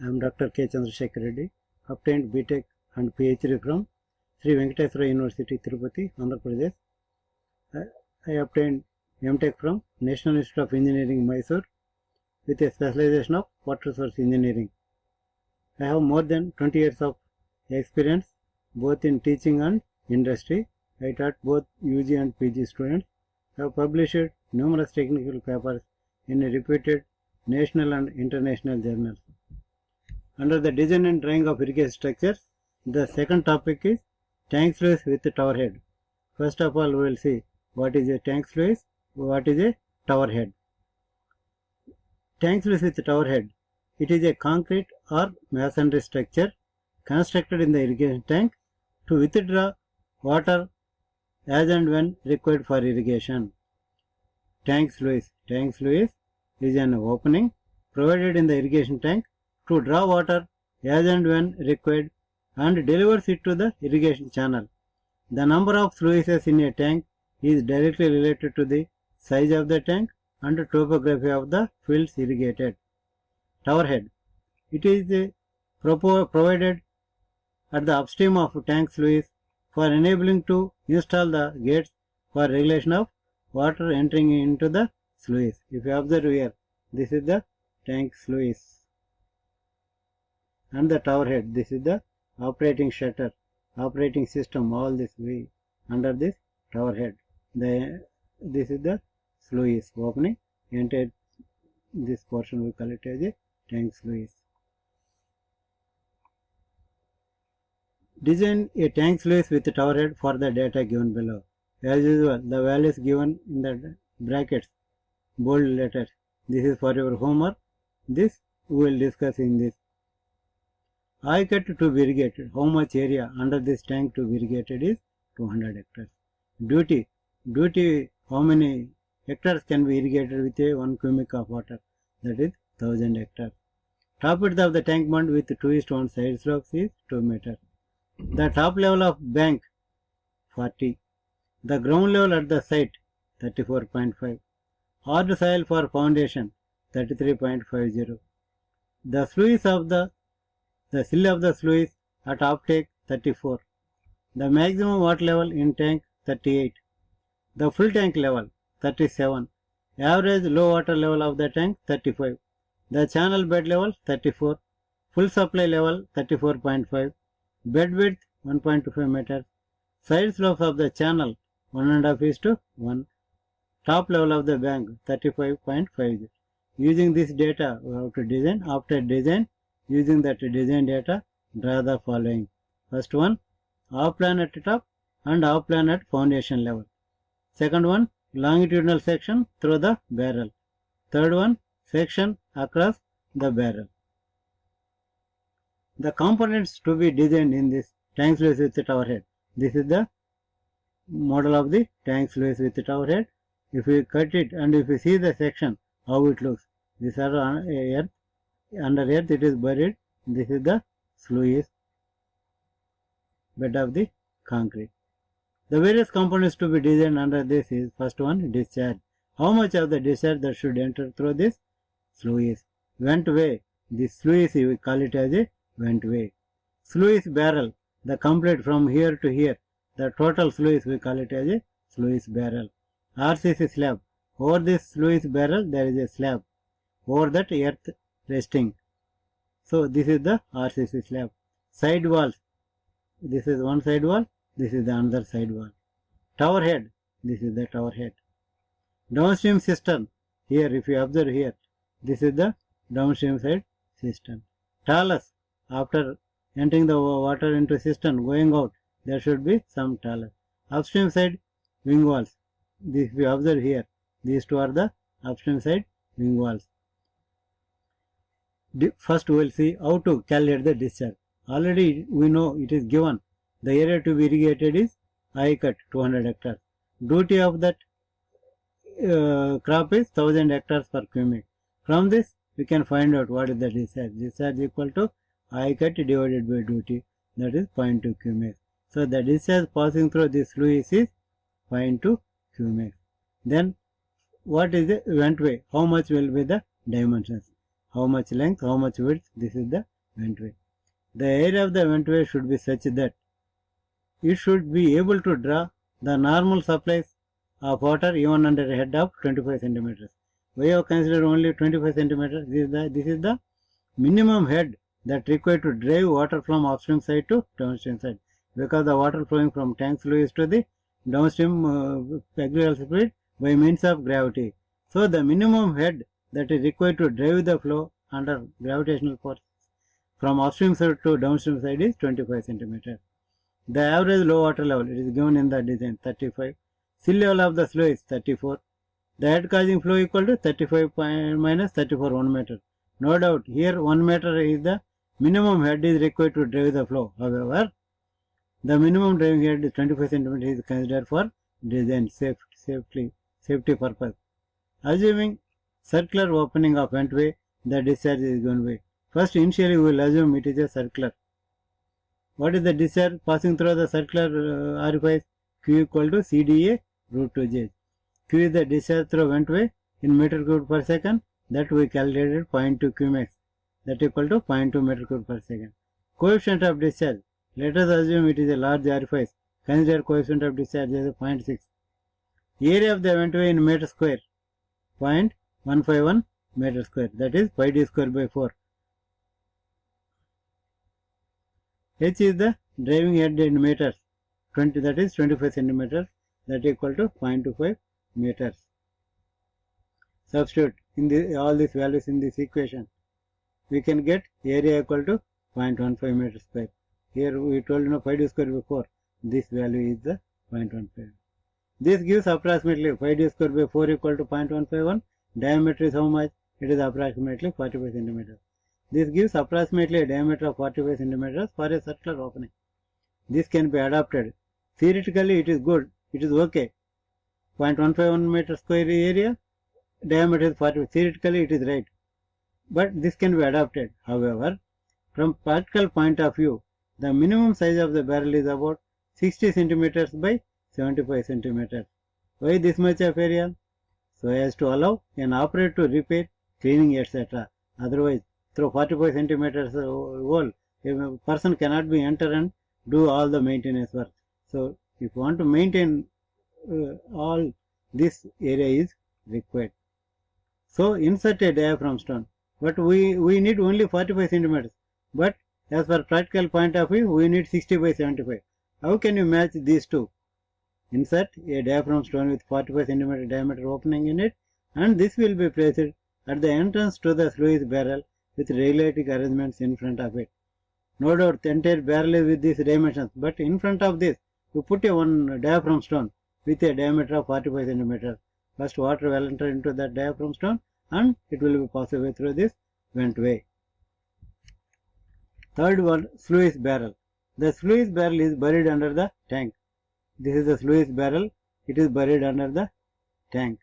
I am Dr. K. Chandrasekhar Reddy, obtained BTech and PhD from Sri Venkateswara University, Tirupati, Andhra Pradesh. I obtained MTech from National Institute of Engineering, Mysore, with a specialization of water resource engineering. I have more than 20 years of experience both in teaching and industry. I taught both UG and PG students. I have published numerous technical papers in reputed national and international journals. Under the design and drawing of irrigation structures, the second topic is tank sluice with tower head. First of all, we will see what is a tank sluice, what is a tower head. Tank sluice with tower head. It is a concrete or masonry structure constructed in the irrigation tank to withdraw water as and when required for irrigation. Tank sluice. Tank sluice is an opening provided in the irrigation tank to draw water as and when required and delivers it to the irrigation channel. The number of sluices in a tank is directly related to the size of the tank and topography of the fields irrigated. Tower head. It is provided at the upstream of tank sluice for enabling to install the gates for regulation of water entering into the sluice. If you observe here, this is the tank sluice and the tower head. This is the operating shutter, operating system, all this way under this tower head. This is the sluice opening, entire this portion we call it as a tank sluice. Design a tank sluice with tower head for the data given below. As usual, the values given in the brackets, bold letters. This is for your homework. This we will discuss in this. I cut to be irrigated. How much area under this tank to be irrigated is 200 hectares. Duty, how many hectares can be irrigated with a 1 cubic of water? That is 1000 hectares. Top width of the tank bund with 2:1 side slopes is 2 meters. The top level of bank 40. The ground level at the site 34.5. Hard soil for foundation 33.50. The sluice of the sill of the sluice at offtake 34. The maximum water level in tank 38. The full tank level 37. Average low water level of the tank 35. The channel bed level 34. Full supply level 34.5. Bed width 1.25 meters. Side slopes of the channel 1.5:1. Top level of the bank 35.50. Using this data we have to design. After design, using that design data, draw the following. First one, off plan at top and off plan at foundation level. Second one, longitudinal section through the barrel. Third one, section across the barrel. The components to be designed in this tank sluice with the tower head. This is the model of the tank sluice with the tower head. If we cut it and if we see the section, how it looks. These are earth. Under earth it is buried. This is the sluice bed of the concrete. The various components to be designed under this is first one, discharge. How much of the discharge that should enter through this sluice? Vent way. This sluice we call it as a vent way. Sluice barrel. The complete from here to here. The total sluice we call it as a sluice barrel. RCC slab. Over this sluice barrel there is a slab. Over that earth resting. So this is the RCC slab. Side walls. This is one side wall. This is the another side wall. Tower head. This is the tower head. Downstream cistern. Here if you observe here. This is the downstream side cistern. Talus. After entering the water into cistern, going out, there should be some talus. Upstream side wing walls. This we observe here. These two are the upstream side wing walls. First we will see how to calculate the discharge. Already we know it is given. The area to be irrigated is I cut 200 hectares. Duty of that crop is 1000 hectares per cubic. From this we can find out what is the discharge. Discharge equal to I cut divided by duty, that is 0.2 cubic. So the discharge passing through this sluice is 0.2 cubic. Then what is the vent way? How much will be the dimensions? how much length, how much width. This is the ventway. The area of the ventway should be such that it should be able to draw the normal supplies of water even under a head of 25 centimeters. We have considered only 25 centimeters. This is the minimum head that required to drive water from upstream side to downstream side, because the water flowing from tank sluice to the downstream agricultural fluid by means of gravity. So the minimum head that is required to drive the flow under gravitational force from upstream side to downstream side is 25 centimeters. The average low water level, it is given in the design, 35. Sea level of the sluice, 34. The head causing flow equal to 35 minus 34, 1 meter. No doubt, here 1 meter is the minimum head is required to drive the flow. However, the minimum driving head is 25 cm is considered for design safety purpose. Assuming circular opening of ventway, the discharge is given by. First, initially we will assume it is a circular. What is the discharge passing through the circular orifice? Q equal to CdA root 2J. Q is the discharge through ventway in meter cube per second. That we calculated 0.2 Qmax. That equal to 0.2 meter cube per second. Coefficient of discharge. Let us assume it is a large orifice. Consider coefficient of discharge as 0.6. Area of the ventway in meter square. 0.151 meter square. That is pi d square by 4. H is the driving head in meters. 20, that is 25 centimeters. That equal to 0.25 meters. Substitute in all these values in this equation. We can get area equal to 0.15 meter square. Here we told pi d square by 4. This value is the 0.15. This gives approximately pi d square by 4 equal to 0.151. Diameter is how much? It is approximately 45 centimeters. This gives approximately a diameter of 45 centimeters for a circular opening. This can be adapted. Theoretically it is good. It is okay. 0.151 meter square area. Diameter is 40. Theoretically it is right. But this can be adapted. However, from practical point of view, the minimum size of the barrel is about 60 centimeters by 75 centimeters. Why this much of area? So as to allow an operator to repair, cleaning, etc. Otherwise, through 45 centimeters hole, a person cannot be enter and do all the maintenance work. So if you want to maintain all this area is required. So insert a diaphragm stone. But we need only 45 centimeters. But as per practical point of view, we need 60 by 75. How can you match these two? Insert a diaphragm stone with 45 centimeter diameter opening in it, and this will be placed at the entrance to the sluice barrel with regulating arrangements in front of it. No doubt the entire barrel is with these dimensions, but in front of this you put a one diaphragm stone with a diameter of 45 centimeters. First water will enter into that diaphragm stone and it will be passed away through this ventway. Third one, sluice barrel. The sluice barrel is buried under the tank. This is the sluice barrel. It is buried under the tank.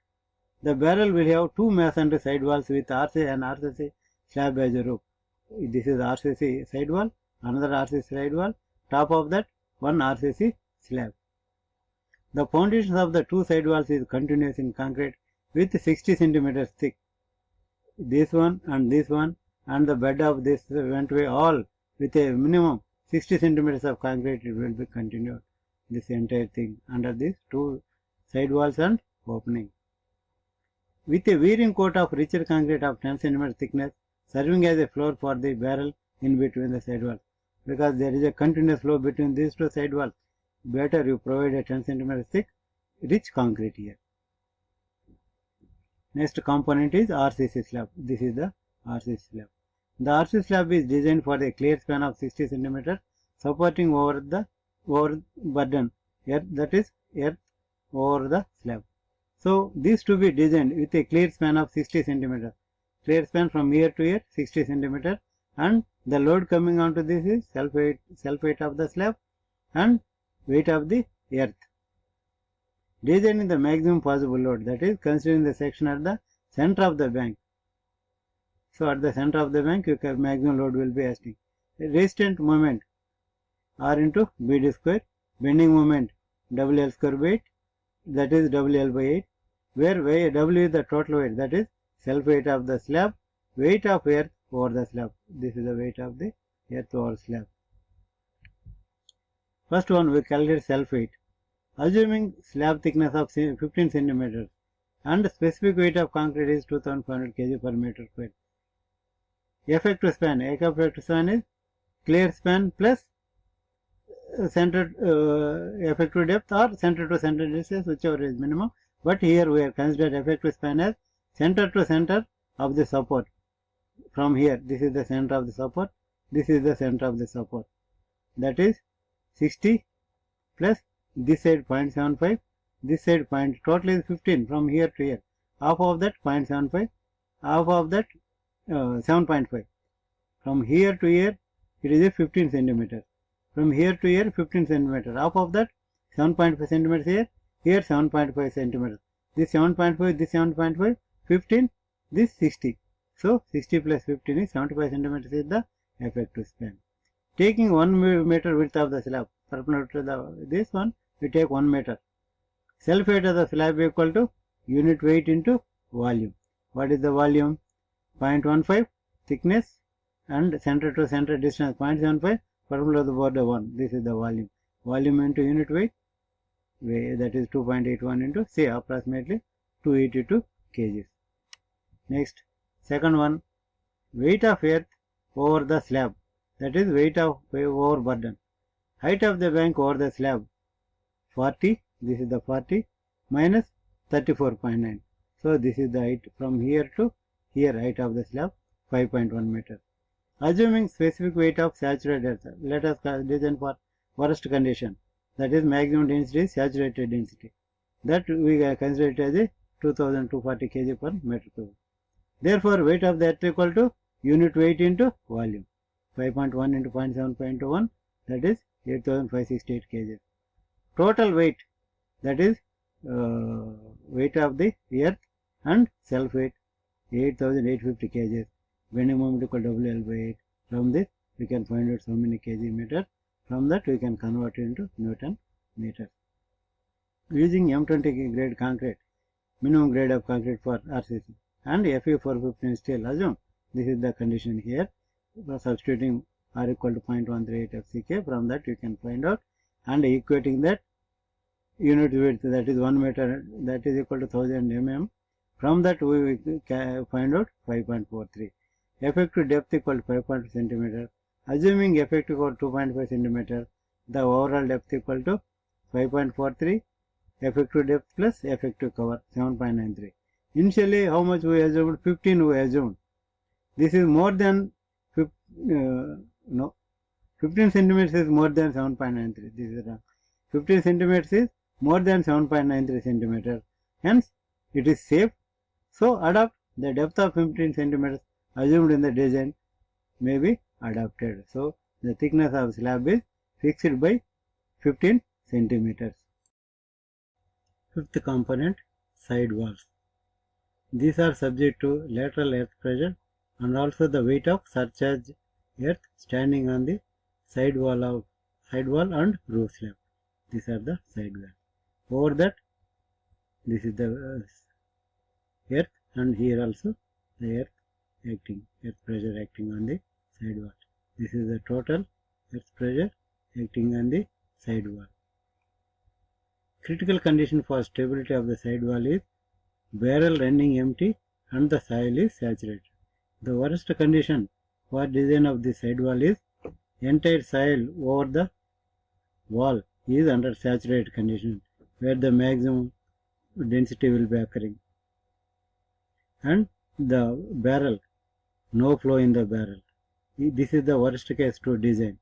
The barrel will have two masonry sidewalls with RCC and RCC slab as a roof. This is RCC sidewall, another RCC sidewall. Top of that, one RCC slab. The foundations of the two sidewalls is continuous in concrete with 60 centimeters thick. This one and the bed of this ventway all with a minimum 60 centimeters of concrete, it will be continued. This entire thing under these two sidewalls and opening. With a wearing coat of richer concrete of 10 centimeters thickness, serving as a floor for the barrel in between the sidewalls. Because there is a continuous flow between these two sidewalls, better you provide a 10 centimeters thick rich concrete here. Next component is RCC slab. This is the RCC slab. The RCC slab is designed for a clear span of 60 centimeters, supporting over burden earth, that is earth over the slab. So this to be designed with a clear span of 60 centimeters. Clear span from here to here 60 centimeters, and the load coming onto this is self weight of the slab and weight of the earth. Designing the maximum possible load, that is considering the section at the center of the bank. So at the center of the bank, your maximum load will be acting. Resistant moment R into BD square, bending moment WL square by 8, that is WL by 8, where W is the total weight, that is self weight of the slab weight of earth over the slab. This is the weight of the earth over slab. First one, we calculate self weight. Assuming slab thickness of 15 centimeters and specific weight of concrete is 2500 kg per meter square. Effective span, effective span is clear span plus center effective depth or center to center distance, whichever is minimum. But here we are considered effective span as center to center of the support. From here, this is the center of the support, this is the center of the support. That is 60 plus this side 0.75, this side total is 15 from here to here. Half of that 0.75, half of that 7.5. From here to here, it is a 15 centimeter. From here to here, 15 centimeter. Half of that 7.5 centimeters here, here 7.5 centimeters. This 7.5, this 7.5, 15, this 60. So 60 plus 15 is 75 centimeters is the effective span. Taking 1 meter width of the slab, perpendicular to this one, we take 1 meter. Self weight of the slab equal to unit weight into volume. What is the volume? 0.15 thickness and center to center distance 0.75, perpendicular to the border 1. This is the volume. Volume into unit weight, that is 2.81 into, say approximately 282 kgs. Next, second one, weight of earth over the slab, that is weight of overburden. Height of the bank over the slab 40, this is the 40 minus 34.9. So this is the height from here to here, height of the slab 5.1 meters. Assuming specific weight of saturated earth, let us design for worst condition, that is maximum density is saturated density. That we consider it as a 2240 kg per meter cube. Therefore, weight of the earth equal to unit weight into volume. 5.1 into 0.75 into 1, that is 8568 kg. Total weight, that is weight of the earth and self weight 8850 kg. Bending moment equal WL by 8. From this, we can find out so many kg meter. From that, we can convert it into Newton meter. Using M20 grade concrete, minimum grade of concrete for RCC, and Fe 415 steel, assume this is the condition here. Substituting R equal to 0.138 FCK, from that you can find out, and equating that unit width, that is 1 meter, that is equal to 1000 mm. From that we can find out 5.43. Effective depth equal to 5.2 centimeter. Assuming effective equal to 2.5 centimeter, the overall depth equal to 5.43. Effective depth plus effective cover 7.93. Initially, how much we assumed? 15 we assumed. This is more than 15 centimeters is more than 7.93. This is wrong. 15 centimeters is more than 7.93 centimeters. Hence, it is safe. So, adopt the depth of 15 centimeters assumed in the design may be adopted. So, the thickness of slab is fixed by 15 centimeters. Fifth component, side walls. These are subject to lateral earth pressure and also the weight of surcharge earth standing on the side wall and roof slab. These are the side walls. Over that, this is the earth, and here also the earth pressure acting on the side wall. This is the total earth pressure acting on the side wall. Critical condition for stability of the side wall is barrel running empty and the soil is saturated. The worst condition for design of the side wall is entire soil over the wall is under saturated condition, where the maximum density will be occurring, and the barrel, no flow in the barrel. This is the worst case to design.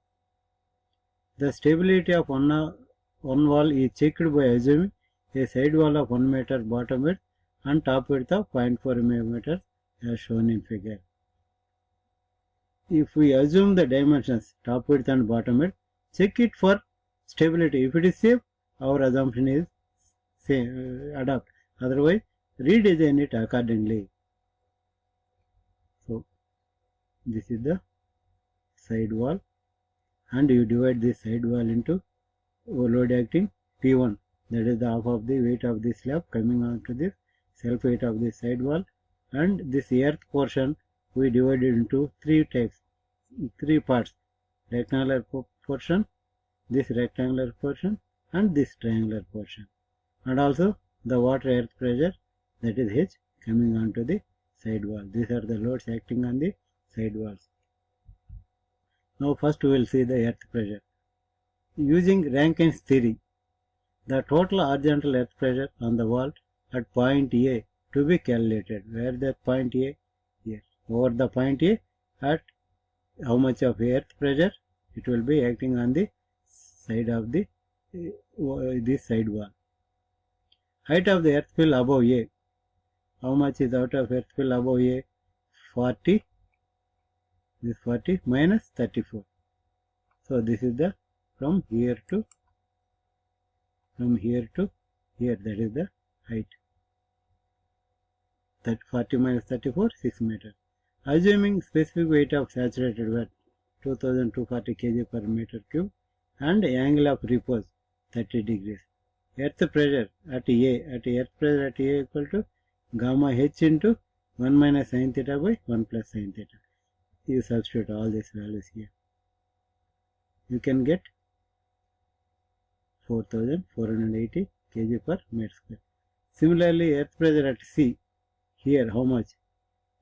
The stability of one wall is checked by assuming a side wall of 1 meter bottom width and top width of 0.4 mm as shown in figure. If we assume the dimensions top width and bottom width, check it for stability. If it is safe, our assumption is adopt. Otherwise, redesign it accordingly. So, this is the side wall, and you divide this side wall into load acting P1, that is the half of the weight of the slab coming on to this self weight of the side wall, and this earth portion we divided into three parts: rectangular portion, this rectangular portion, and this triangular portion, and also the water earth pressure, that is H, coming onto the side wall. These are the loads acting on the side walls. Now first we will see the earth pressure. Using Rankine's theory, the total horizontal earth pressure on the wall at point A to be calculated. Where that point A? Here. Over the point A, at how much of earth pressure it will be acting on the side of the this side wall. Height of the earth fill above A. How much is out of earth fill above A? 40. This 40 minus 34. So this is the from here to here, that is the height. That 40 minus 34, 6 meters. Assuming specific weight of saturated wet 2240 kg per meter cube and angle of repose 30 degrees. Earth pressure at A, equal to gamma h into 1 minus sin theta by 1 plus sin theta. You substitute all these values here. You can get 4480 kg per meter square. Similarly, earth pressure at C, here how much?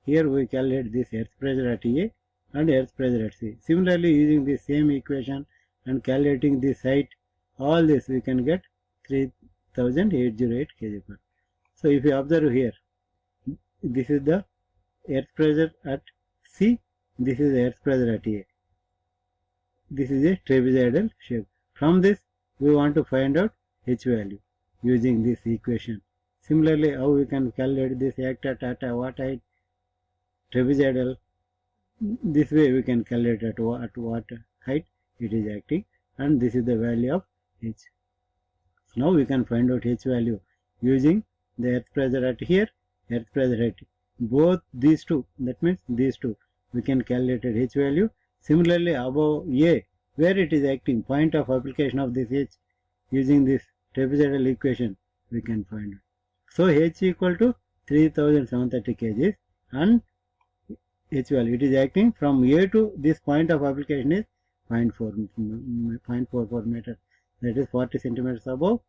Here we calculate this earth pressure at A and earth pressure at C. Similarly, using the same equation and calculating this height, all this we can get 3808 kg per. So if you observe here, this is the earth pressure at C, this is the earth pressure at A. This is a trapezoidal shape. From this, we want to find out H value using this equation. Similarly, how we can calculate this act at what height? Trapezoidal. This way we can calculate at what height it is acting, and this is the value of H. So now we can find out H value using the earth pressure at here, earth pressure at both these two. That means these two. We can calculate H value. Similarly, above A, where it is acting, point of application of this H, using this trapezoidal equation, we can find it. So H equal to 3730 kg and H value, it is acting from A to this point of application is 0.44 meter, that is 40 centimeters above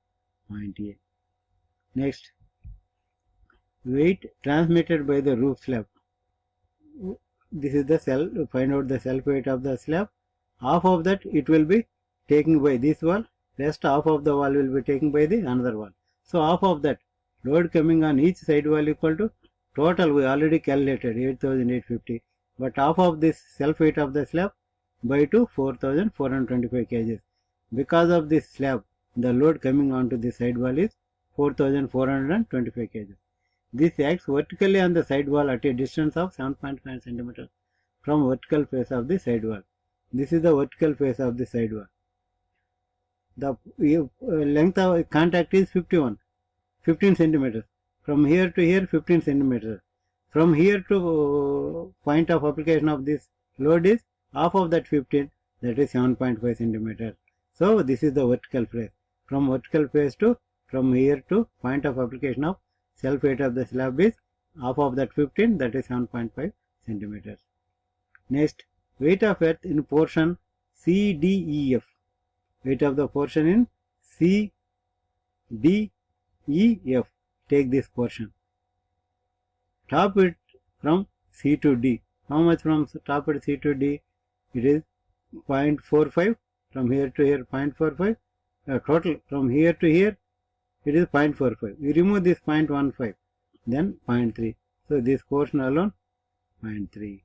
point A. Next, weight transmitted by the roof slab. This is the cell, find out the self weight of the slab. Half of that it will be taken by this wall, rest half of the wall will be taken by the another wall. So half of that load coming on each side wall equal to, total we already calculated 8850, but half of this self weight of the slab by 2 4425 kg. Because of this slab, the load coming onto the side wall is 4425 kg. This acts vertically on the side wall at a distance of 7.5 cm from vertical face of the side wall. This is the vertical face of the side wall. The length of contact is 15 cm. From here to here 15 cm. From here to point of application of this load is half of that 15, that is 7.5 cm. So this is the vertical face. From vertical face to, from here to point of application of self weight of the slab is half of that 15, that is 7.5 centimeters. Next, weight of earth in portion CDEF. Weight of the portion in CDEF. Take this portion. Top it from C to D. How much from top it C to D? It is 0.45. From here to here 0.45. Total from here to here it is 0.45. We remove this 0.15, then 0.3. So this portion alone 0.3.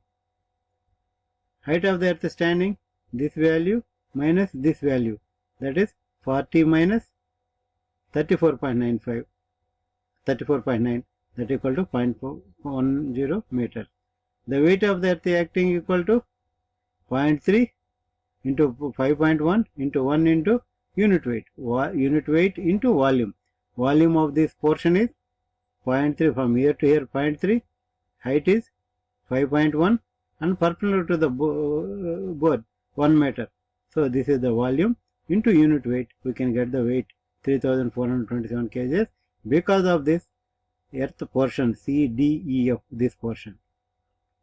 Height of the earth standing, this value minus this value, that is 40 minus 34.95, 34.9, that equal to 0.10 meters. The weight of the earth acting equal to 0.3 into 5.1 into 1 into unit weight. Unit weight into volume. Volume of this portion is 0.3, from here to here 0.3, height is 5.1 and perpendicular to the board 1 meter. So this is the volume into unit weight. We can get the weight 3427 kg because of this earth portion CDEF, this portion.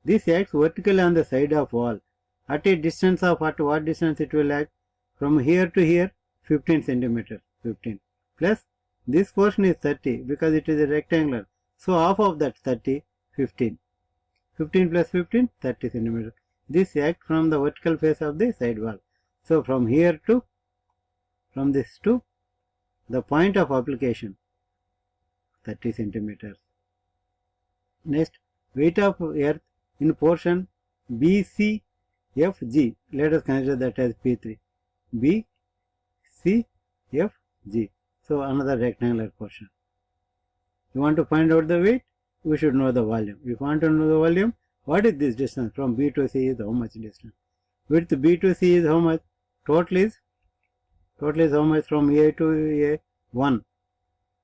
This acts vertically on the side of wall. At a distance of what distance it will act? From here to here, 15 centimeters. 15 plus this portion is 30 because it is a rectangular. So half of that 30, 15. 15 plus 15, 30 centimeters. This acts from the vertical face of the side wall. So from here to, from this to the point of application, 30 centimeters. Next, weight of earth in portion BCFG. Let us consider that as P3. BCFG. So another rectangular portion. You want to find out the weight? We should know the volume. If you want to know the volume, what is this distance from B to C is how much distance? Width B to C is how much? Total is how much from A to A? 1.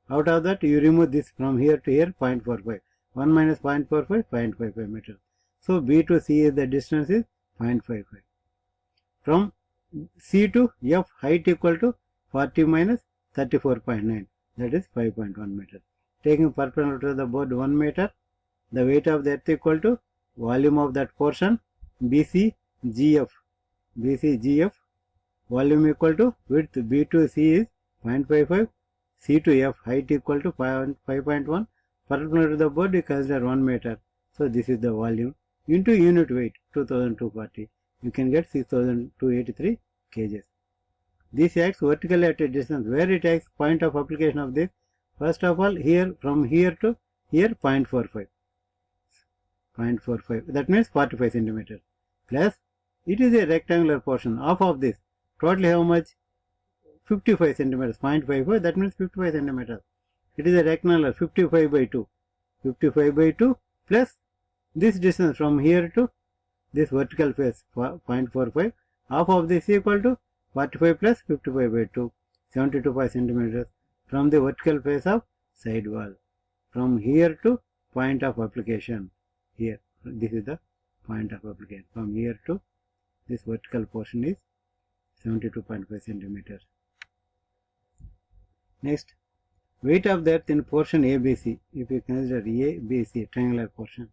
Out of that you remove this from here to here 0.45. 1 minus 0.45, 0.55 meters. So B to C is the distance is 0.55. From C to F height equal to 40 minus 34.9, that is 5.1 meters. Taking perpendicular to the board 1 meter, the weight of the earth equal to volume of that portion BCGF. BCGF volume equal to width B to C is 0.55, C to F height equal to 5.1, perpendicular to the board we consider 1 meter. So this is the volume into unit weight 2240. You can get 6283 kgs. This acts vertically at a distance. Where it acts? Point of application of this. First of all, here from here to here 0.45. 0.45. That means 45 centimeters. Plus, it is a rectangular portion. Half of this. Totally how much? 55 centimeters. 0.55. That means 55 centimeters. It is a rectangular 55 by 2. 55 by 2 plus this distance from here to this vertical face 0.45. Half of this equal to 45 plus 55 by 2. 72 centimeters from the vertical face of side wall. From here to point of application. Here. This is the point of application. From here to this vertical portion is 72.5 centimeters. Next, weight of the earth in portion ABC. If you consider ABC, triangular portion.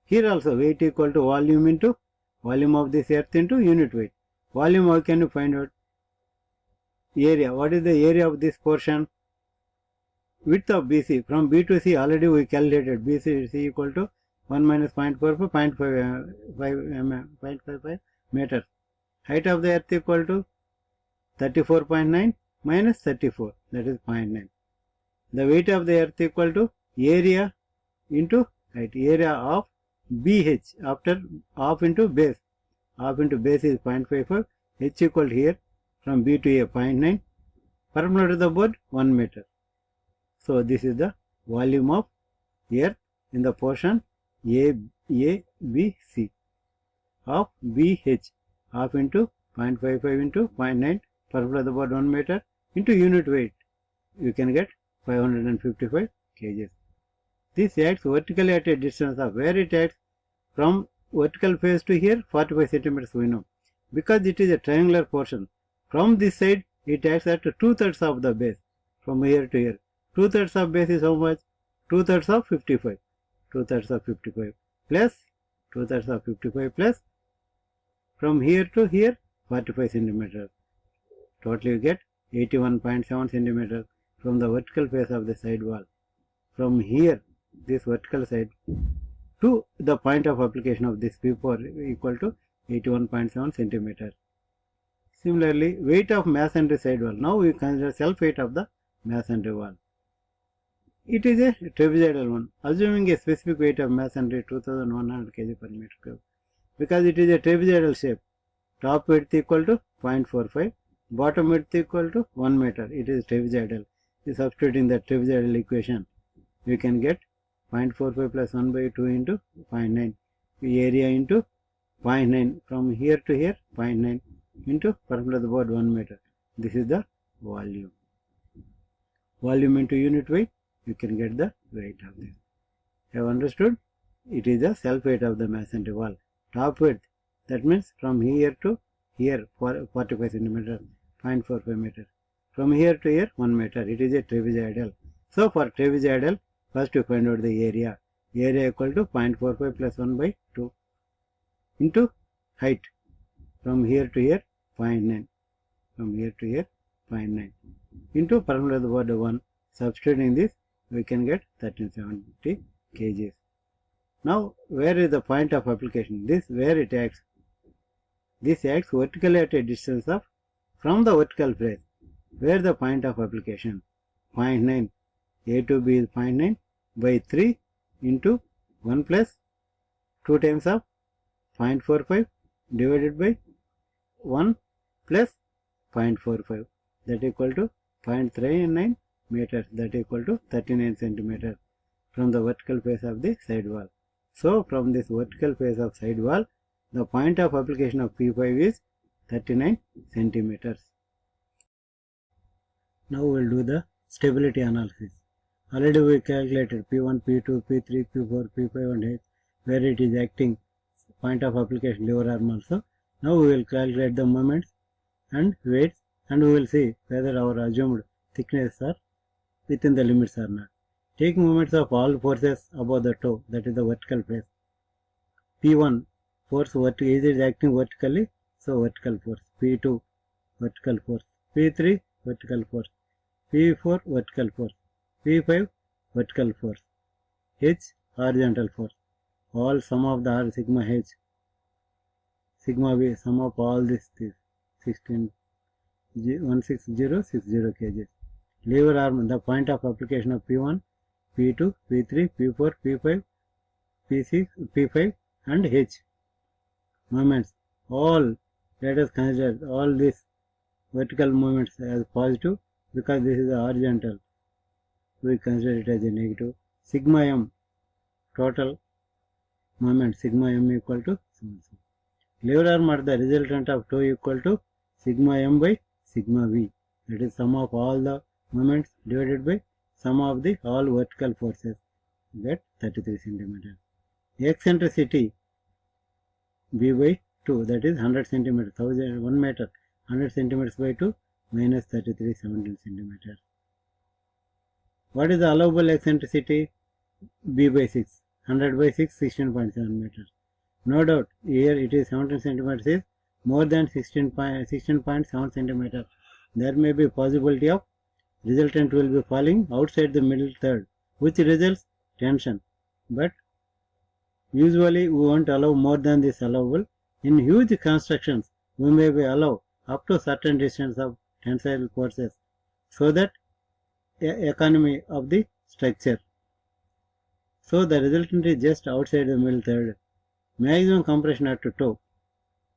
Here also weight equal to volume into volume of this earth into unit weight. Volume, how can you find out? Area. What is the area of this portion? Width of BC. From B to C already we calculated. BC is equal to 1 minus 0.45, 0.55 meters. Height of the earth equal to 34.9 minus 34, that is 0.9. The weight of the earth equal to area into height. Area of BH after half into base. Half into base is 0.55. H equal to here from B to A 0.9. Perpendicular to the board 1 meter. So this is the volume of earth in the portion ABC of BH. Half into 0.55 into 0.9 perpendicular to the board 1 meter into unit weight. You can get 555 kgs. This acts vertically at a distance of where it acts from vertical face to here 45 centimeters we know. Because it is a triangular portion. From this side it acts at 2/3 of the base. From here to here. 2/3 of base is how much? 2/3 of 55. 2/3 of 55 plus 2/3 of 55 plus from here to here 45 centimeters. Totally you get 81.7 centimeters from the vertical face of the side wall. From here, this vertical side to the point of application of this P4 equal to 81.7 centimeters. Similarly, weight of masonry side wall. Now we consider self weight of the masonry wall. It is a trapezoidal one. Assuming a specific weight of masonry 2100 kg per meter cube. Because it is a trapezoidal shape. Top width equal to 0.45. Bottom width equal to 1 meter. It is trapezoidal. Substituting the trapezoidal equation, we can get 0.45 plus 1 by 2 into 0.9. Area into 0.9. From here to here 0.9 into perpendicular to the board 1 meter. This is the volume. Volume into unit weight, you can get the weight of this. Have understood? It is the self weight of the masonry wall. Top width, that means from here to here 45 centimeters, 0.45 meters. From here to here 1 meter. It is a trapezoidal. So for trapezoidal, first you find out the area. area equal to 0.45 plus 1 by 2 into height from here to here 0.9, from here to here 0.9 into perpendicular to the border 1. Substituting this, we can get 1370 kgs. Now, where is the point of application? This where it acts. This acts vertically at a distance of from the vertical place. Where the point of application? 0.9. A to B is 0.9 by 3 into 1 plus 2 times of 0.45 divided by 1 plus 0.45, that equal to 0.39 meters, that equal to 39 centimeters from the vertical face of the side wall. So from this vertical face of side wall, the point of application of P5 is 39 centimeters. Now we will do the stability analysis. Already we calculated P1, P2, P3, P4, P5 and H, where it is acting point of application lever arm also. Now we will calculate the moments and weights, and we will see whether our assumed thickness are within the limits or not. Take moments of all forces above the toe, that is the vertical face. P1 force is it acting vertically, so vertical force. P2 vertical force. P3 vertical force. P4 vertical force. P5 vertical force. H horizontal force. All sum of the R sigma H, sigma V, sum of all this 16060 kg. Lever arm, the point of application of P1, P2, P3, P4, P5, P6, P5 and H. Moments, all, let us consider all these vertical moments as positive because this is a horizontal. We consider it as a negative. Sigma M, total moment, sigma M equal to lever arm at the resultant of toe equal to sigma M by sigma V. That is sum of all the moments divided by sum of the all vertical forces. Get 33 centimeters. Eccentricity B by 2, that is 100 centimeters, 1 meter, 100 centimeters by 2 minus 33, 17 centimeters. What is the allowable eccentricity? B by 6, 100 by 6, 16.7 meters. No doubt, here it is 17 centimeters is more than 16.7 centimeters. There may be possibility of resultant will be falling outside the middle third, which results tension. But usually we won't allow more than this allowable. In huge constructions, we may be allow up to certain distance of tensile forces, so that economy of the structure. So the resultant is just outside the middle third. Maximum compression at toe,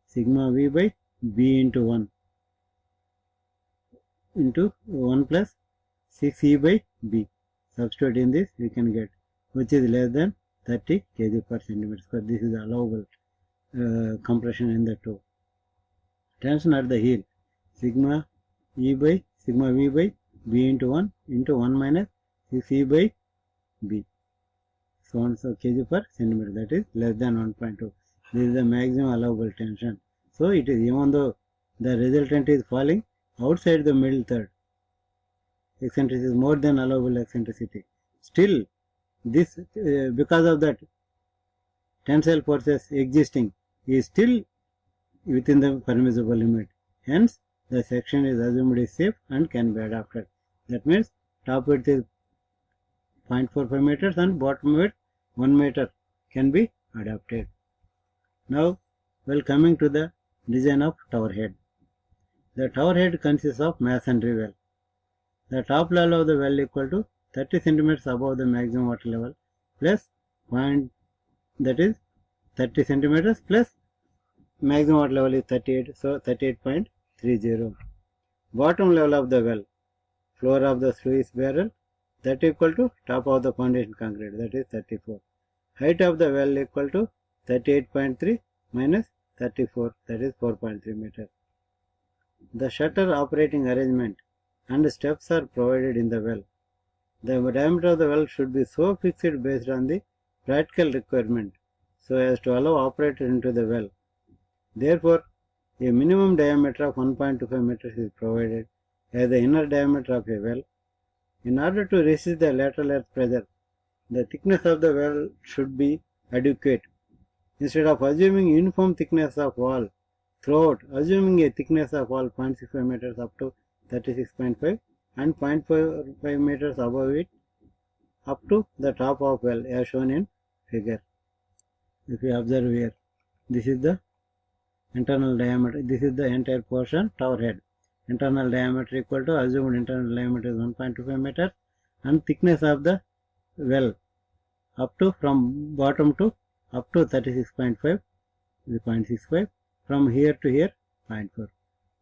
sigma V by B into 1 into 1 plus 6E by B. Substitute in this, we can get, which is less than 30 kg per centimeter square. This is allowable compression in the toe. Tension at the heel, sigma V by B into 1 minus 6E by B. So on so kg per centimeter, that is less than 1.2. This is the maximum allowable tension. So it is, even though the resultant is falling outside the middle third, eccentricity is more than allowable eccentricity. Still, this because of that tensile forces existing is still within the permissible limit. Hence, the section is assumed is safe and can be adapted. That means top width is 0.45 meters and bottom width 1 meter can be adapted. Now, well, coming to the design of tower head. The tower head consists of masonry well. The top level of the well equal to 30 centimeters above the maximum water level plus point, that is 30 centimeters plus maximum water level is 38, so 38.30. Bottom level of the well, floor of the sluice barrel, that equal to top of the foundation concrete, that is 34. Height of the well equal to 38.3 minus 34, that is 4.3 meters. The shutter operating arrangement and steps are provided in the well. The diameter of the well should be so fixed based on the practical requirement so as to allow operator into the well. Therefore, a minimum diameter of 1.25 meters is provided as the inner diameter of a well. In order to resist the lateral earth pressure The thickness of the well should be adequate. Instead of assuming uniform thickness of wall throughout, assuming a thickness of wall 0.65 meters up to 36.5 and 0.45 meters above it up to the top of well as shown in figure. If you observe here, this is the internal diameter, this is the entire portion, tower head. Internal diameter equal to assumed internal diameter is 1.25 meters and thickness of the well up to from bottom to up to 36.5 is 0.65, from here to here 0.4.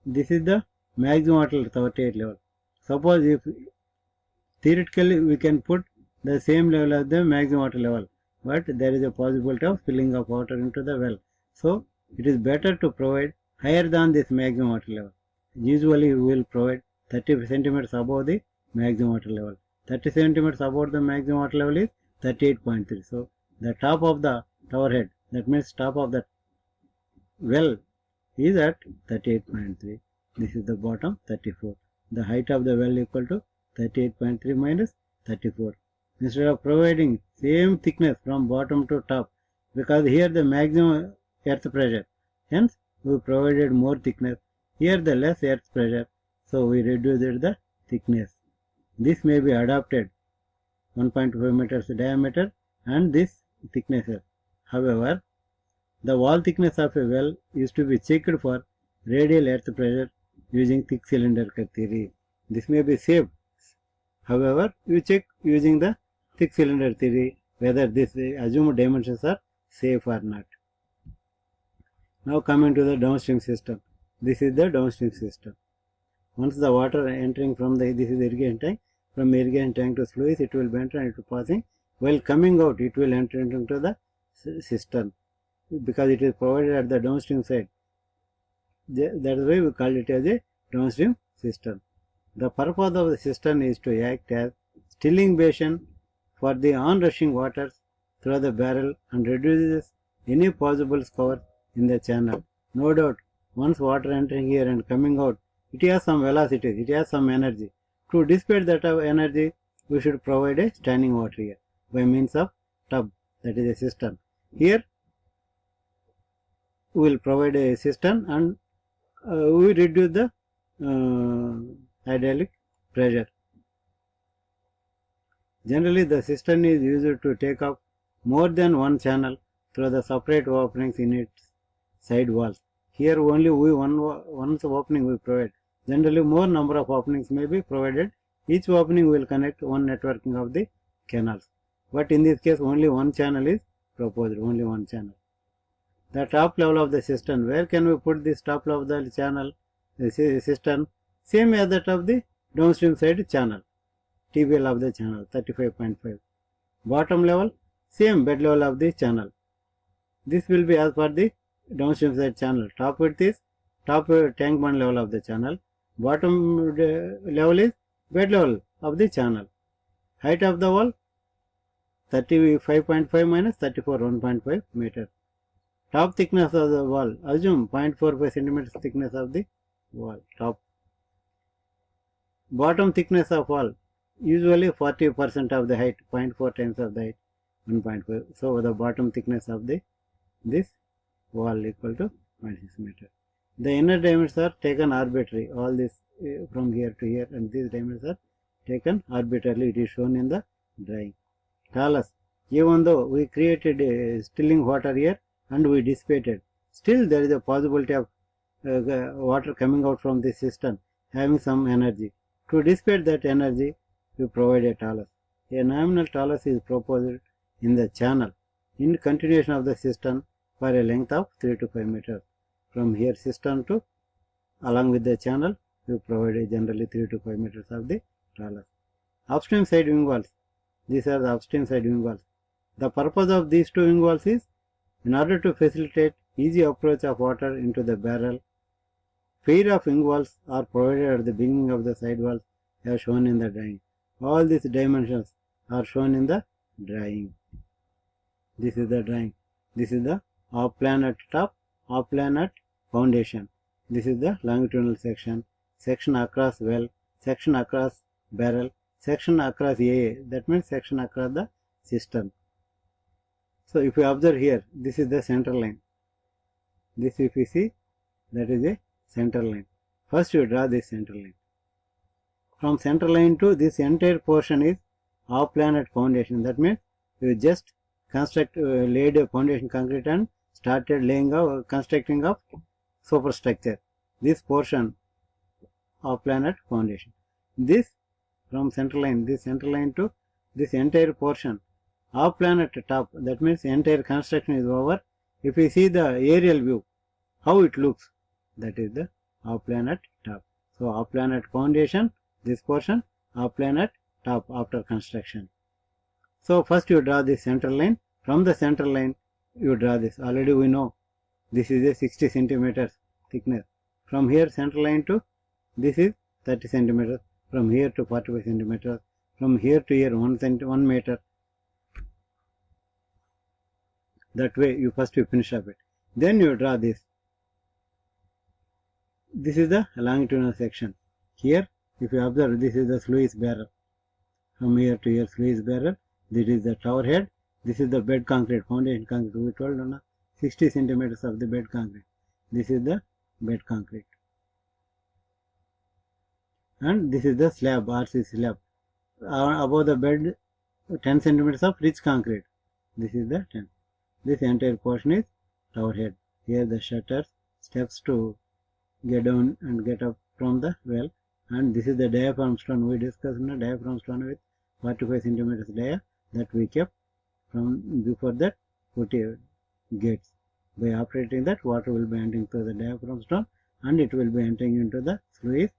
This is the maximum water level. Suppose if theoretically we can put the same level as the maximum water level, but there is a possibility of spilling of water into the well. So it is better to provide higher than this maximum water level. Usually we will provide 30 centimeters above the maximum water level. 30 centimeters above the maximum water level is 38.3. So the top of the tower head, that means top of the well, is at 38.3. This is the bottom 34. The height of the well equal to 38.3 minus 34. Instead of providing same thickness from bottom to top, because here the maximum earth pressure, hence we provided more thickness. Here the less earth pressure, so we reduced the thickness. This may be adopted 1.5 meters diameter and this thickness. However, the wall thickness of a well is to be checked for radial earth pressure using thick cylinder theory. This may be saved. However, you check using the thick cylinder theory whether these assumed dimensions are safe or not. Now coming to the downstream system. This is the downstream system. Once the water entering from this is irrigation tank, from irrigation tank to sluice it will enter and it will passing. While coming out it will enter into the cistern because it is provided at the downstream side. That is why we call it as a downstream cistern. The purpose of the cistern is to act as stilling basin for the onrushing waters through the barrel and reduces any possible scour in the channel. No doubt, once water entering here and coming out, it has some velocity, it has some energy. To dissipate that energy, we should provide a standing water here by means of tub, that is a cistern. Here, we will provide a cistern and we reduce the hydraulic pressure. Generally, the cistern is used to take up more than one channel through the separate openings in its side walls. Here only one opening we provide. Generally, more number of openings may be provided. Each opening will connect one networking of the canals. But in this case, only one channel is proposed, only one channel. The top level of the cistern, where can we put this top level of the channel, the cistern? Same as that of the downstream side channel, TBL of the channel, 35.5. Bottom level, same bed level of the channel. This will be as per the downstream side channel. Top width is top tank bund level of the channel. Bottom level is bed level of the channel. Height of the wall, 35.5 minus 34, 1.5 meter. Top thickness of the wall, assume 0.45 centimeters thickness of the wall, top. Bottom thickness of wall, usually 40% of the height, 0.4 times of the height, 1.5. So the bottom thickness of this wall equal to 0.6 meter. The inner dimensions are taken arbitrary, all this from here to here, and these dimensions are taken arbitrarily. It is shown in the drawing. Talus, even though we created a stilling water here and we dissipated, still there is a possibility of water coming out from this cistern having some energy. To dissipate that energy, we provide a talus. A nominal talus is proposed in the channel in continuation of the cistern for a length of 3 to 5 meters. From here cistern to along with the channel, we provide generally 3 to 5 meters of the talus. Upstream side wing walls. These are the upstream side wing walls. The purpose of these two wing walls is in order to facilitate easy approach of water into the barrel. Pair of wing walls are provided at the beginning of the side walls as shown in the drawing. All these dimensions are shown in the drawing. This is the drawing. This is the off plan at top, off plan at foundation. This is the longitudinal section, section across well, section across barrel, section across AA, that means section across the cistern. So if you observe here, this is the center line. This if you see, that is a center line. First you draw this center line. From center line to this entire portion is off-planet foundation. That means you just laid a foundation concrete and started laying out constructing of superstructure. This portion of planet foundation. This from center line to this entire portion of planet top. That means entire construction is over. If you see the aerial view, how it looks, that is the off planet top. So off planet foundation, this portion of planet top after construction. So first you draw this center line. From the center line you draw this. Already we know this is a 60 centimeters thickness. From here center line to this is 30 centimeters. From here to 45 centimeters. From here to here 1 meter. That way you first finish up it. Then you draw this. This is the longitudinal section. Here if you observe, this is the sluice barrel. From here to here sluice barrel. This is the tower head. This is the bed concrete, foundation concrete. We told 60 centimeters of the bed concrete. This is the bed concrete. And this is the slab, RC slab. Above the bed 10 centimeters of rich concrete. This is the 10. This entire portion is tower head. Here the shutters, steps to get down and get up from the well. And this is the diaphragm stone. We discussed the diaphragm stone with 45 centimeters dia that we kept. From before that 40 gates. By operating that, water will be entering through the diaphragm stone and it will be entering into the sluice,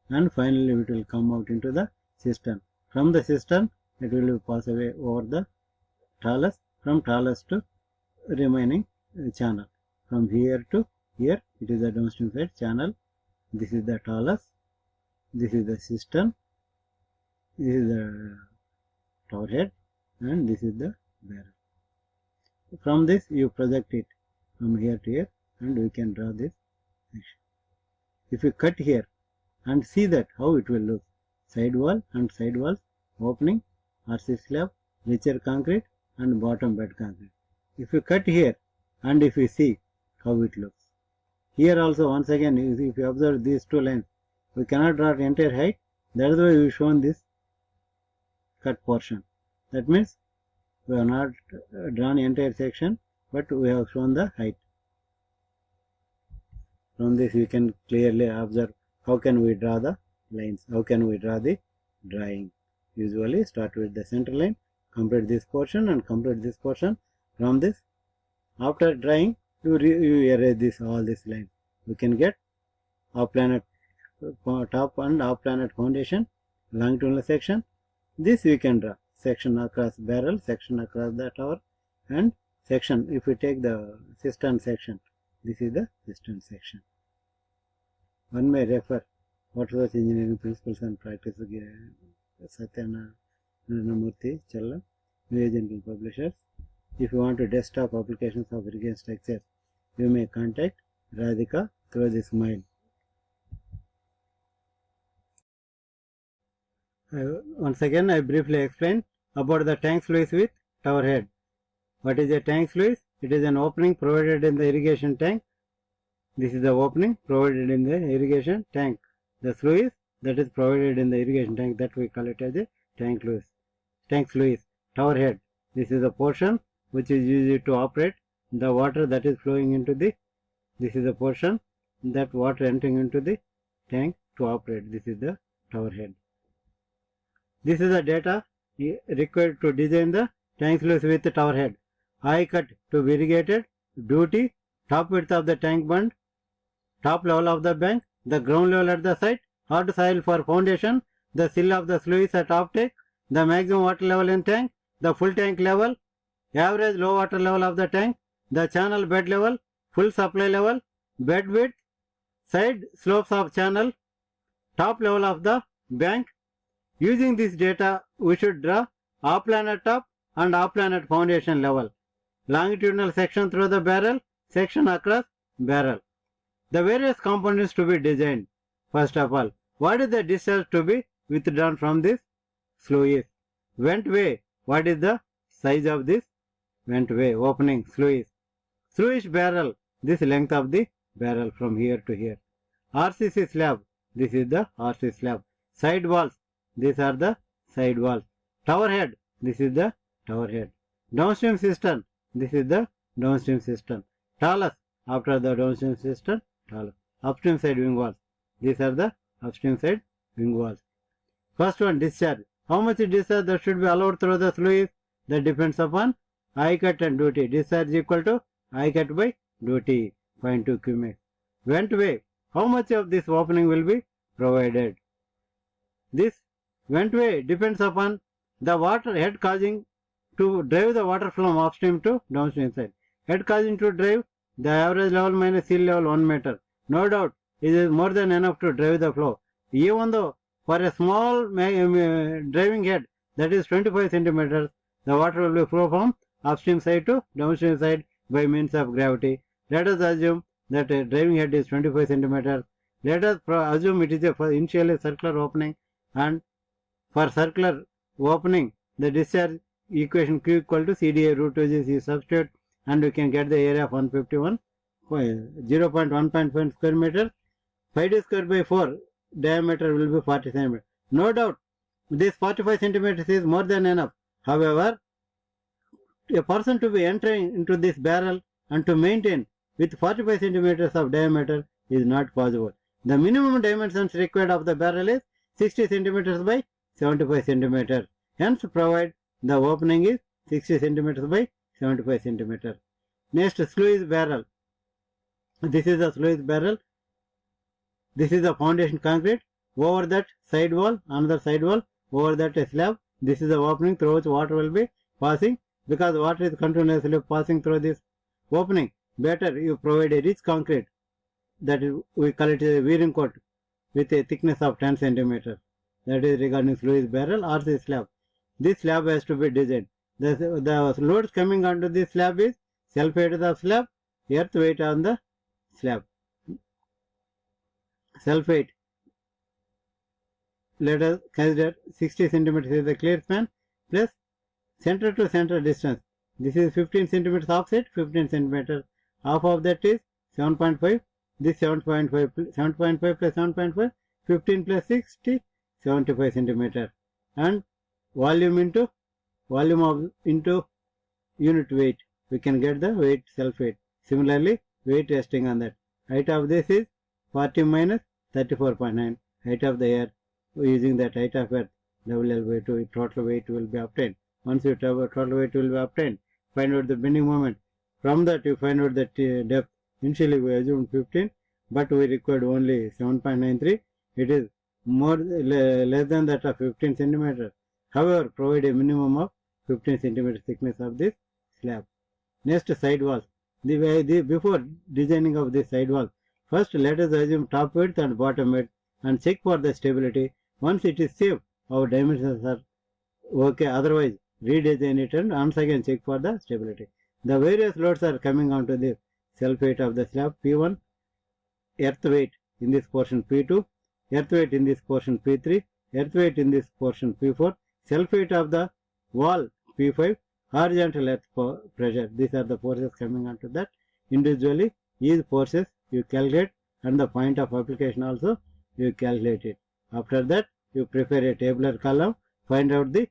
and finally it will come out into the cistern. From the cistern it will pass away over the talus, from talus to remaining channel. From here to here it is the downstream side channel. This is the talus, this is the cistern, this is the tower head, and this is the barrel. From this you project it from here to here and we can draw this section. If you cut here and see that how it will look, side wall and side walls, opening, RC slab, richer concrete and bottom bed concrete. If you cut here and if you see how it looks. Here also once again if you observe these two lines, we cannot draw the entire height. That is why we have shown this cut portion. That means we have not drawn entire section, but we have shown the height. From this we can clearly observe how can we draw the lines, how can we draw the drawing. Usually start with the center line, complete this portion and complete this portion. From this, after drawing, you erase all this line. We can get off planet top and off planet foundation, longitudinal section. This we can draw. Section across barrel, section across the tower, and section if we take the cistern section. This is the cistern section. One may refer Waterworks Engineering Principles and Practice, Satyana Murthy Chella, New Age and Publishers. If you want to desktop applications of irrigation structures, you may contact Radhika through this mail. Once again I briefly explain about the tank sluice with tower head. What is a tank sluice? It is an opening provided in the irrigation tank. This is the opening provided in the irrigation tank. The sluice that is provided in the irrigation tank, that we call it as a tank sluice. Tank sluice. Tower head. This is the portion which is used to operate the water that is flowing into the. This is the portion that water entering into the tank to operate. This is the tower head. This is the data required to design the tank sluice with the tower head. Eye cut to be irrigated, duty, top width of the tank bund, top level of the bank, the ground level at the site, hard soil for foundation, the sill of the sluice at offtake, the maximum water level in tank, the full tank level, average low water level of the tank, the channel bed level, full supply level, bed width, side slopes of channel, top level of the bank. Using this data, we should draw off-planet top and off-planet foundation level, longitudinal section through the barrel, section across barrel. The various components to be designed. First of all, what is the discharge to be withdrawn from this sluice? Vent way, what is the size of this ventway opening sluice. Sluice barrel, this length of the barrel from here to here. RCC slab, this is the RCC slab. Side walls, these are the side walls. Tower head, this is the tower head. Downstream cistern, this is the downstream cistern. Talus, after the downstream cistern, talus. Upstream side wing walls, these are the upstream side wing walls. First one, discharge. How much discharge that should be allowed through the sluice? That depends upon I cut and duty. Discharge equal to I cut by duty. 0.2 cubic. Ventway. How much of this opening will be provided? This ventway depends upon the water head causing to drive the water from upstream to downstream side. Head causing to drive the average level minus sea level 1 meter. No doubt it is more than enough to drive the flow. Even though for a small driving head that is 25 centimeters, the water will be flow from upstream side to downstream side by means of gravity. Let us assume that a driving head is 25 centimeters. Let us assume it is a initially circular opening, and for circular opening the discharge equation Q equal to CDA root 2G is substitute, and we can get the area of 151 0.1.5 square meters. 5d square by 4 diameter will be 40 centimeters. No doubt this 45 centimeters is more than enough. However, a person to be entering into this barrel and to maintain with 45 centimeters of diameter is not possible. The minimum dimensions required of the barrel is 60 centimeters by 75 centimeters. Hence, provide the opening is 60 centimeters by 75 centimeters. Next, sluice barrel. This is the sluice barrel. This is the foundation concrete. Over that side wall, another side wall. Over that a slab. This is the opening through which water will be passing. Because water is continuously passing through this opening, better you provide a rich concrete, that is, we call it a wearing coat with a thickness of 10 centimeters. That is regarding sluice barrel or the slab. This slab has to be designed. The loads coming onto this slab is self-weight of slab, earth weight on the slab. Self-weight, let us consider 60 centimeters is the clear span plus center to center distance. This is 15 centimeters offset, 15 centimeters. Half of that is 7.5. This 7.5 plus 7.5, 15 plus 60, 75 centimeters. And volume into unit weight. We can get the weight, self weight. Similarly, weight resting on that. Height of this is 40 minus 34.9. Height of the air. Using that height of earth, WL/2, total weight will be obtained. Once you have total weight will be obtained, find out the bending moment. From that you find out the depth. Initially we assumed 15, but we required only 7.93. It is less than that of 15 centimeters. However, provide a minimum of 15 centimeters thickness of this slab. Next, side walls. Before designing of this side wall, first let us assume top width and bottom width and check for the stability. Once it is safe, our dimensions are okay. Otherwise, redesign it and once again check for the stability. The various loads are coming onto the self weight of the slab. P1, earth weight in this portion P2, earth weight in this portion P3, earth weight in this portion P4, self weight of the wall P5, horizontal earth pressure. These are the forces coming onto that. Individually, these forces you calculate, and the point of application also you calculate it. After that, you prepare a tabular column, find out the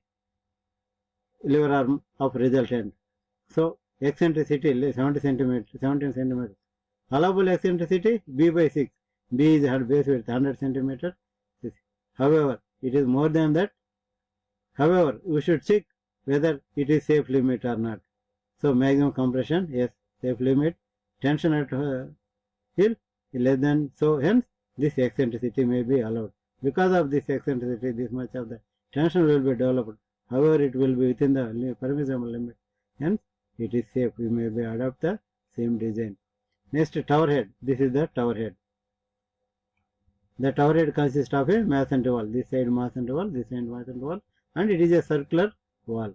lever arm of resultant. So, eccentricity 17 centimeters. Allowable eccentricity B by 6. B is her base width 100 centimeters. However, it is more than that. However, we should check whether it is safe limit or not. So, maximum compression, yes, safe limit. Tension at heel less than, so hence this eccentricity may be allowed. Because of this eccentricity, this much of the tension will be developed. However, it will be within the permissible limit. Hence, it is safe. We may be adopt the same design. Next, tower head. This is the tower head. The tower head consists of a masonry wall. This side masonry wall, this side masonry wall, and it is a circular wall.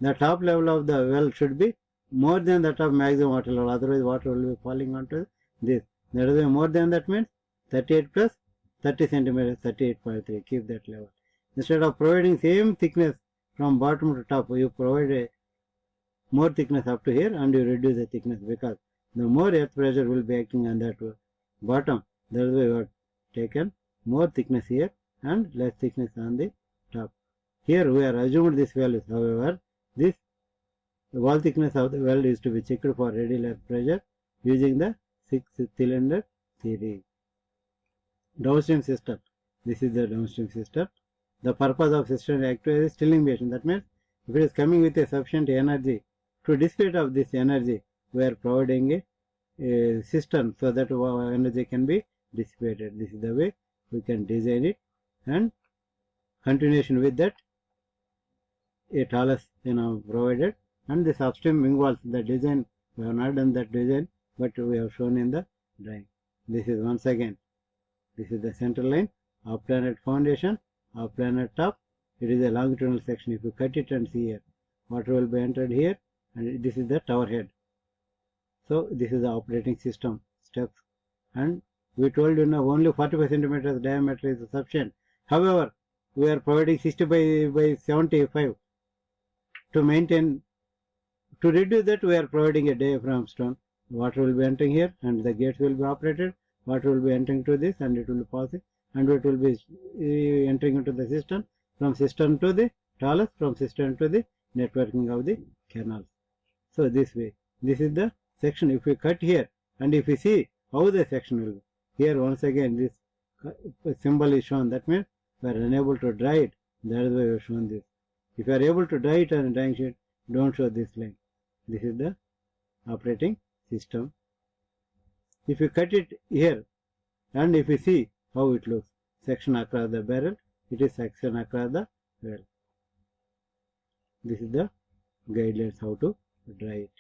The top level of the well should be more than that of maximum water level. Otherwise, water will be falling onto this. That is more than that means 38 plus 30 centimeters, 38.3. Keep that level. Instead of providing same thickness from bottom to top, you provide a more thickness up to here and you reduce the thickness, because the more earth pressure will be acting on that bottom. That is why we have taken more thickness here and less thickness on the top. Here we are assumed this values. However, this wall thickness of the weld is to be checked for radial earth pressure using the 6-cylinder theory. Downstream system. This is the downstream system. The purpose of system actually is stirling reaction. That means if it is coming with a sufficient energy, to dissipate of this energy, we are providing a system so that energy can be dissipated. This is the way we can design it, and continuation with that, a talus provided, and this upstream wing walls, the design, we have not done that design, but we have shown in the drawing. This is once again, this is the center line, of planet foundation, of planet top. It is a longitudinal section. If you cut it and see here, water will be entered here, and this is the tower head. So this is the operating system steps, and we told you now only 45 centimeters diameter is sufficient. However, we are providing 60 by 75 to maintain. To reduce that, we are providing a diaphragm stone. Water will be entering here, and the gates will be operated. Water will be entering to this, and it will be passing, and it will be entering into the cistern. From cistern to the talus, from cistern to the networking of the canals. So this way, this is the section. If we cut here, and if we see how the section will be, here once again this symbol is shown. That means we are unable to draw it. That is why we have shown this. If you are able to draw it on a drawing sheet, don't show this line. This is the operating system. If you cut it here, and if you see how it looks, section across the barrel, it is section across the well. This is the guidelines how to draw it.